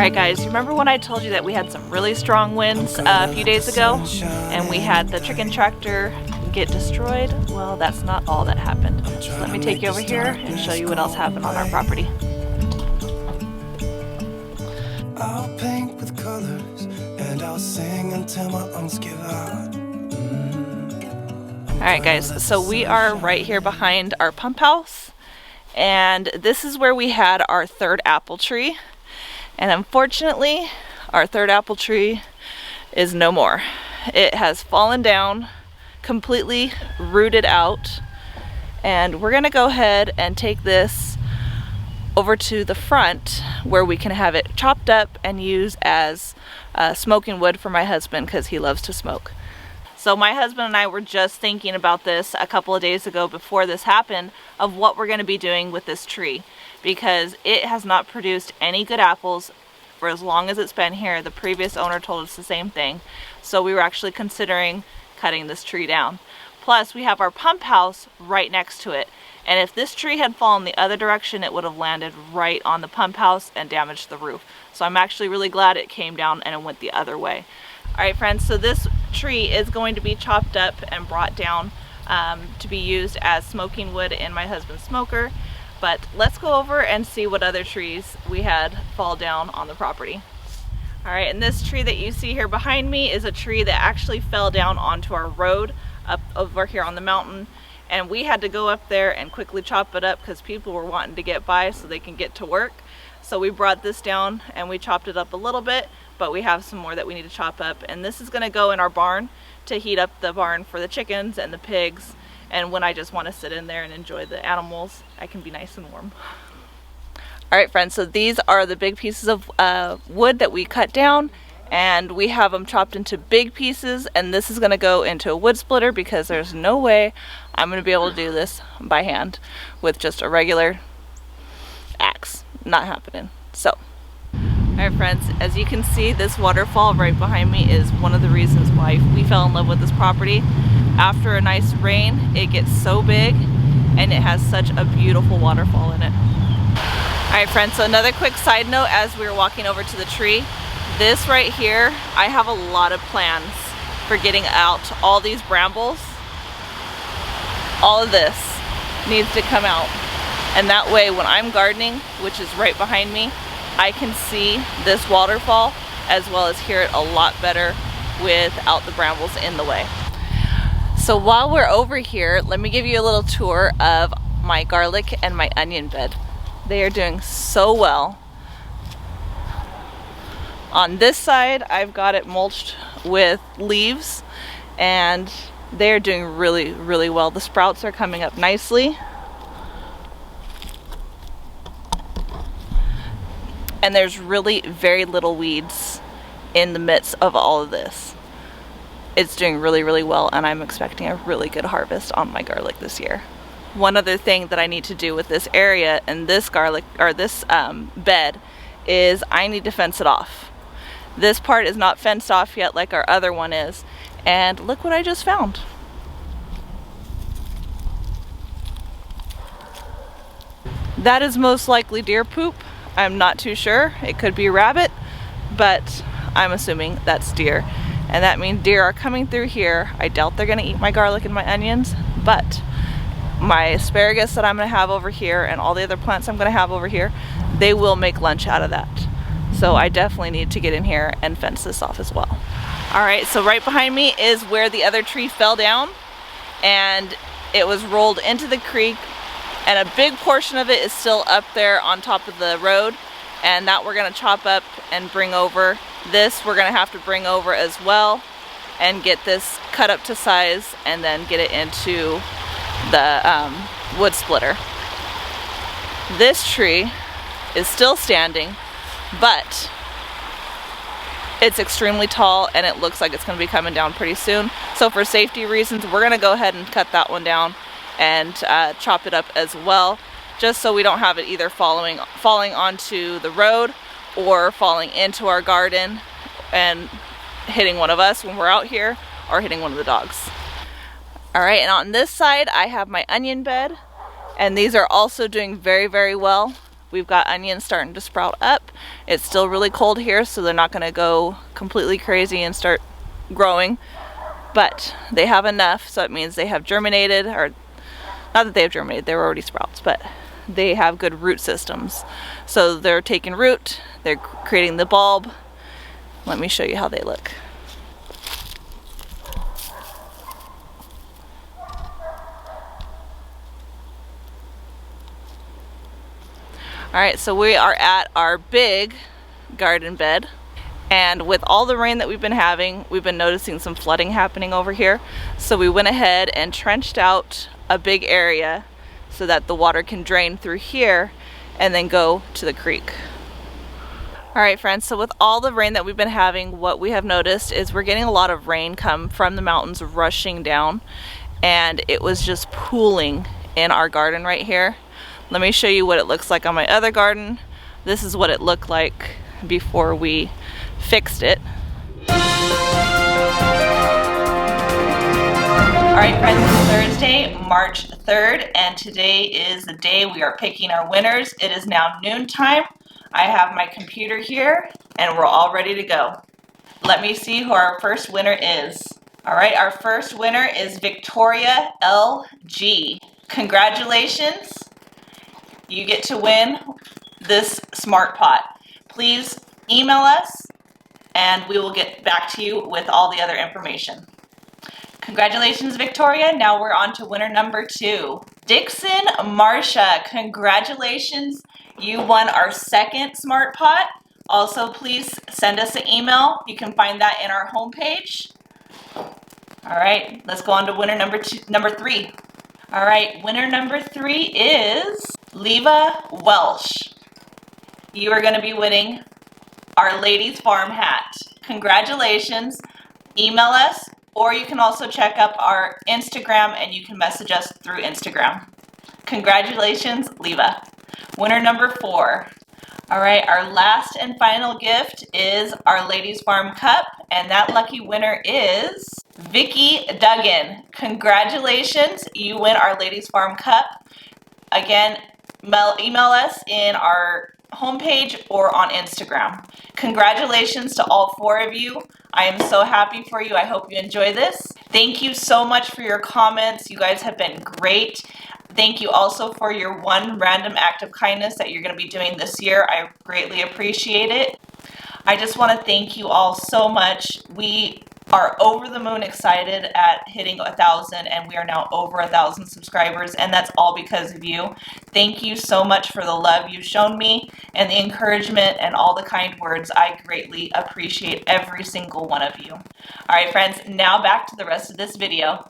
Alright guys, remember when I told you that we had some really strong winds a few days ago and we had the chicken tractor get destroyed? Well, that's not all that happened. So let me take you over here and show you what else happened on our property. I'll paint with colors and I'll sing until my lungs give out. Alright guys, so we are right here behind our pump house, and this is where we had our third apple tree. And unfortunately, our third apple tree is no more. It has fallen down, completely rooted out, and we're gonna go ahead and take this over to the front where we can have it chopped up and use as smoking wood for my husband because he loves to smoke. So my husband and I were just thinking about this a couple of days ago before this happened, of what we're going to be doing with this tree, because it has not produced any good apples for as long as it's been here. The previous owner told us the same thing. So we were actually considering cutting this tree down. Plus we have our pump house right next to it. And if this tree had fallen the other direction, it would have landed right on the pump house and damaged the roof. So I'm actually really glad it came down and it went the other way. Alright friends, so this tree is going to be chopped up and brought down to be used as smoking wood in my husband's smoker. But let's go over and see what other trees we had fall down on the property. Alright, and this tree that you see here behind me is a tree that actually fell down onto our road up over here on the mountain. And we had to go up there and quickly chop it up because people were wanting to get by so they can get to work. So we brought this down and we chopped it up a little bit, but we have some more that we need to chop up. And this is going to go in our barn to heat up the barn for the chickens and the pigs. And when I just want to sit in there and enjoy the animals, I can be nice and warm. Alright friends, so these are the big pieces of wood that we cut down. And we have them chopped into big pieces, and this is going to go into a wood splitter because there's no way I'm going to be able to do this by hand with just a regular axe. Not happening. So, alright friends, as you can see, this waterfall right behind me is one of the reasons why we fell in love with this property. After a nice rain, it gets so big and it has such a beautiful waterfall in it. Alright friends, so another quick side note as we were walking over to the tree. This right here, I have a lot of plans for getting out all these brambles. All of this needs to come out. And that way when I'm gardening, which is right behind me, I can see this waterfall as well as hear it a lot better without the brambles in the way. So while we're over here, let me give you a little tour of my garlic and my onion bed. They are doing so well. On this side, I've got it mulched with leaves and they're doing really, really well. The sprouts are coming up nicely. And there's really very little weeds in the midst of all of this. It's doing really, really well, and I'm expecting a really good harvest on my garlic this year. One other thing that I need to do with this area and this garlic, or this bed, is I need to fence it off. This part is not fenced off yet like our other one is. And look what I just found. That is most likely deer poop. I'm not too sure. It could be rabbit, but I'm assuming that's deer. And that means deer are coming through here. I doubt they're gonna eat my garlic and my onions, but my asparagus that I'm gonna have over here and all the other plants I'm gonna have over here, they will make lunch out of that. So I definitely need to get in here and fence this off as well. Alright, so right behind me is where the other tree fell down, and it was rolled into the creek, and a big portion of it is still up there on top of the road, and that we're going to chop up and bring over. This we're going to have to bring over as well and get this cut up to size and then get it into the wood splitter. This tree is still standing, but it's extremely tall and it looks like it's going to be coming down pretty soon. So for safety reasons, we're going to go ahead and cut that one down and chop it up as well, just so we don't have it either falling onto the road or falling into our garden and hitting one of us when we're out here or hitting one of the dogs. Alright, and on this side I have my onion bed, and these are also doing very, very well. We've got onions starting to sprout up. It's still really cold here, so they're not going to go completely crazy and start growing, but they have enough, so it means they have germinated, or not that they have germinated, they were already sprouts, but they have good root systems. So they're taking root, they're creating the bulb. Let me show you how they look. Alright, so we are at our big garden bed, and with all the rain that we've been having, we've been noticing some flooding happening over here. So we went ahead and trenched out a big area so that the water can drain through here and then go to the creek. Alright friends, so with all the rain that we've been having, what we have noticed is we're getting a lot of rain come from the mountains rushing down, and it was just pooling in our garden right here. Let me show you what it looks like on my other garden. This is what it looked like before we fixed it. Alright friends, it's Thursday, March 3rd, and today is the day we are picking our winners. It is now noontime. I have my computer here, and we're all ready to go. Let me see who our first winner is. Alright, our first winner is Victoria LG. Congratulations! You get to win this Smart Pot. Please email us and we will get back to you with all the other information. Congratulations, Victoria. Now we're on to winner number 2. Dixon Marsha, congratulations. You won our second Smart Pot. Also, please send us an email. You can find that in our homepage. All right, let's go on to winner number 3. All right, winner number 3 is Leva Welsh. You are going to be winning our Ladies Farm hat. Congratulations. Email us, or you can also check up our Instagram and you can message us through Instagram. Congratulations, Leva. Winner number 4. All right, our last and final gift is our Ladies Farm cup, and that lucky winner is Vicki Duggan. Congratulations, you win our Ladies Farm cup. Again, email us in our homepage or on Instagram. Congratulations to all 4 of you. I am so happy for you. I hope you enjoy this. Thank you so much for your comments. You guys have been great. Thank you also for your one random act of kindness that you're going to be doing this year. I greatly appreciate it. I just want to thank you all so much. We are over the moon excited at hitting 1,000, and we are now over 1,000 subscribers, and that's all because of you. Thank you so much for the love you've shown me and the encouragement and all the kind words. I greatly appreciate every single one of you. All right, friends, now back to the rest of this video.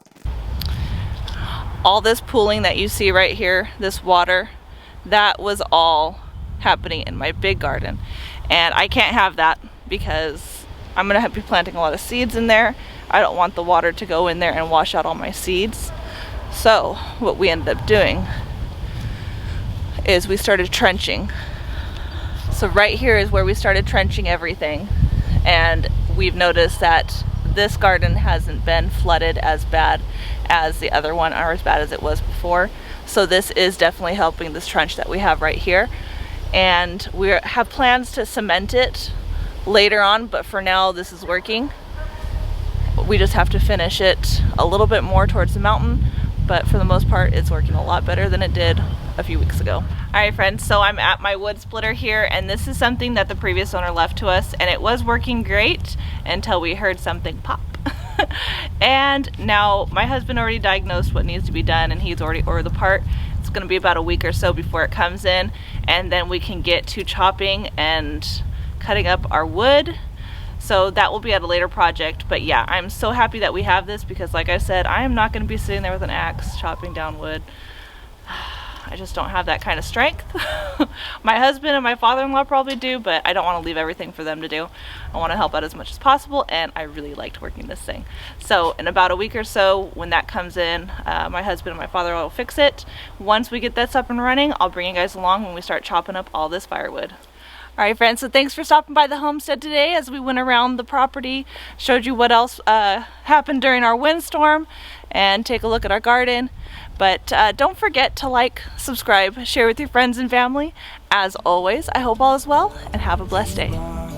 All this pooling that you see right here, this water, that was all happening in my big garden. And I can't have that because I'm gonna be planting a lot of seeds in there. I don't want the water to go in there and wash out all my seeds. So what we ended up doing is we started trenching. So right here is where we started trenching everything. And we've noticed that this garden hasn't been flooded as bad as the other one, or as bad as it was before. So this is definitely helping this trench that we have right here. And we have plans to cement it later on, but for now this is working. We just have to finish it a little bit more towards the mountain, but for the most part it's working a lot better than it did a few weeks ago. Alright friends, so I'm at my wood splitter here, and this is something that the previous owner left to us, and it was working great until we heard something pop. And now my husband already diagnosed what needs to be done, and he's already ordered the part. It's going to be about a week or so before it comes in, and then we can get to chopping and cutting up our wood. So that will be at a later project. But yeah, I'm so happy that we have this, because like I said, I am not going to be sitting there with an axe chopping down wood. I just don't have that kind of strength. My husband and my father-in-law probably do, but I don't want to leave everything for them to do. I want to help out as much as possible, and I really liked working this thing. So in about a week or so, when that comes in, my husband and my father-in-law will fix it. Once we get this up and running, I'll bring you guys along when we start chopping up all this firewood. Alright friends, so thanks for stopping by the homestead today as we went around the property, showed you what else happened during our windstorm, and take a look at our garden. But don't forget to like, subscribe, share with your friends and family. As always, I hope all is well and have a blessed day.